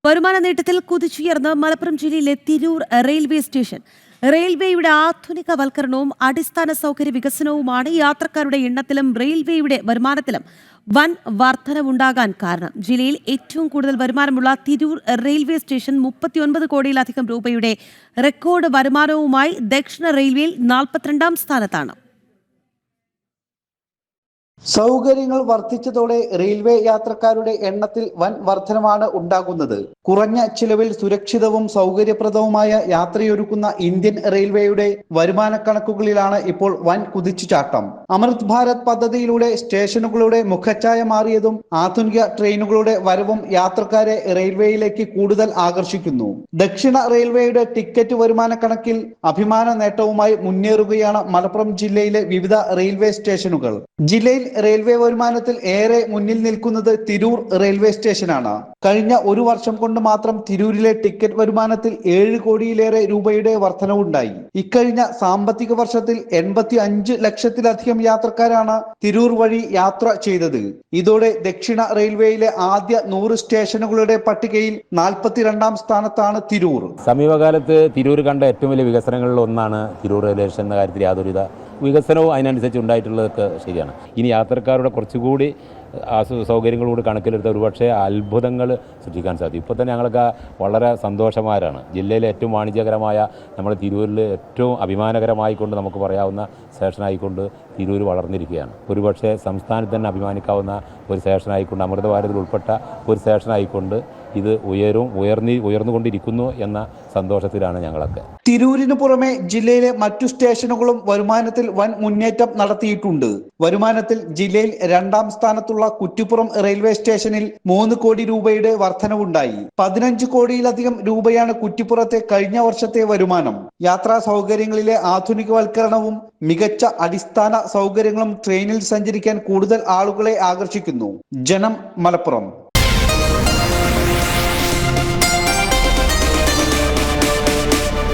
വരുമാന നേട്ടത്തിൽ കുതിച്ചുയർന്ന് മലപ്പുറം ജില്ലയിലെ തിരൂർ റെയിൽവേ സ്റ്റേഷൻ. റെയിൽവേയുടെ ആധുനികവൽക്കരണവും അടിസ്ഥാന സൗകര്യ വികസനവുമാണ് യാത്രക്കാരുടെ എണ്ണത്തിലും റെയിൽവേയുടെ വരുമാനത്തിലും വൻ വർധനവുണ്ടാകാൻ കാരണം. ജില്ലയിൽ ഏറ്റവും കൂടുതൽ വരുമാനമുള്ള തിരൂർ റെയിൽവേ സ്റ്റേഷൻ 39 കോടിയിലധികം രൂപയുടെ റെക്കോർഡ് വരുമാനവുമായി ദക്ഷിണ റെയിൽവേയിൽ 42ാം സ്ഥാനത്താണ്. സൗകര്യങ്ങൾ വർദ്ധിച്ചതോടെ റെയിൽവേ യാത്രക്കാരുടെ എണ്ണത്തിൽ വൻ വർധനമാണ് ഉണ്ടാകുന്നത്. കുറഞ്ഞ ചിലവിൽ സുരക്ഷിതവും സൗകര്യപ്രദവുമായ യാത്രയൊരുക്കുന്ന ഇന്ത്യൻ റെയിൽവേയുടെ വരുമാന കണക്കുകളിലാണ് ഇപ്പോൾ വൻ കുതിച്ചുചാട്ടം. അമൃത് ഭാരത് പദ്ധതിയിലൂടെ സ്റ്റേഷനുകളുടെ മുഖച്ഛായ മാറിയതും ആധുനിക ട്രെയിനുകളുടെ വരവും യാത്രക്കാരെ റെയിൽവേയിലേക്ക് കൂടുതൽ ആകർഷിക്കുന്നു. ദക്ഷിണ റെയിൽവേയുടെ ടിക്കറ്റ് വരുമാന കണക്കിൽ അഭിമാന നേട്ടവുമായി മുന്നേറുകയാണ് മലപ്പുറം ജില്ലയിലെ വിവിധ റെയിൽവേ സ്റ്റേഷനുകൾ. ജില്ലയിൽ റെയിൽവേ വരുമാനത്തിൽ ഏറെ മുന്നിൽ നിൽക്കുന്നത് തിരൂർ റെയിൽവേ സ്റ്റേഷനാണ്. കഴിഞ്ഞ ഒരു വർഷം കൊണ്ട് മാത്രം തിരൂരിലെ ടിക്കറ്റ് വരുമാനത്തിൽ 7 കോടിയിലേറെ രൂപയുടെ വർധനവുണ്ടായി. ഇക്കഴിഞ്ഞ സാമ്പത്തിക വർഷത്തിൽ 85 ലക്ഷത്തിലധികം യാത്രക്കാരാണ് തിരൂർ വഴി യാത്ര ചെയ്തത്. ഇതോടെ ദക്ഷിണ റെയിൽവേയിലെ ആദ്യ 100 സ്റ്റേഷനുകളുടെ പട്ടികയിൽ 42ാം സ്ഥാനത്താണ് തിരൂർ. സമീപകാലത്ത് തിരൂർ കണ്ട ഏറ്റവും വലിയ വികസനങ്ങളിൽ ഒന്നാണ് തിരൂർ റെയിൽവേ സ്റ്റേഷൻ എന്ന കാര്യത്തിൽ യാതൊരുവിധ വികസനവും അതിനനുസരിച്ച് ഉണ്ടായിട്ടുള്ളതൊക്കെ ശരിയാണ്. ഇനി യാത്രക്കാരുടെ കുറച്ചുകൂടി സൗകര്യങ്ങളോട് കണക്കിലെടുത്ത ഒരുപക്ഷെ അത്ഭുതങ്ങൾ സൃഷ്ടിക്കാൻ സാധിക്കും. ഇപ്പോൾ തന്നെ ഞങ്ങൾക്ക് വളരെ സന്തോഷമാരാണ്. ജില്ലയിലെ ഏറ്റവും വാണിജ്യകരമായ നമ്മുടെ തിരൂരിൽ ഏറ്റവും അഭിമാനകരമായിക്കൊണ്ട് നമുക്ക് പറയാവുന്ന സ്റ്റേഷനായിക്കൊണ്ട് തിരൂർ വളർന്നിരിക്കുകയാണ്. ഒരുപക്ഷെ സംസ്ഥാനത്ത് തന്നെ അഭിമാനിക്കാവുന്ന ഒരു സ്റ്റേഷനായിക്കൊണ്ട് അമൃത ഭാരതിൽ ഉൾപ്പെട്ട ഒരു സ്റ്റേഷനായിക്കൊണ്ട് ഇത് ഉയർന്നുകൊണ്ടിരിക്കുന്നു എന്ന സന്തോഷത്തിലാണ് ഞങ്ങളൊക്കെ. തിരൂരിന് പുറമെ ജില്ലയിലെ മറ്റു സ്റ്റേഷനുകളും വരുമാനത്തിൽ വൻ മുന്നേറ്റം നടത്തിയിട്ടുണ്ട്. വരുമാനത്തിൽ ജില്ലയിൽ 2ാം സ്ഥാനത്തുള്ള കുറ്റിപ്പുറം റെയിൽവേ സ്റ്റേഷനിൽ 3 കോടി രൂപയുടെ വർധനവുണ്ടായി. 15 കോടിയിലധികം രൂപയാണ് കുറ്റിപ്പുറത്തെ കഴിഞ്ഞ വർഷത്തെ വരുമാനം. യാത്രാ സൗകര്യങ്ങളിലെ ആധുനികവൽക്കരണവും മികച്ച അടിസ്ഥാന സൗകര്യങ്ങളും ട്രെയിനിൽ സഞ്ചരിക്കാൻ കൂടുതൽ ആളുകളെ ആകർഷിക്കുന്നു. ജനം, മലപ്പുറം.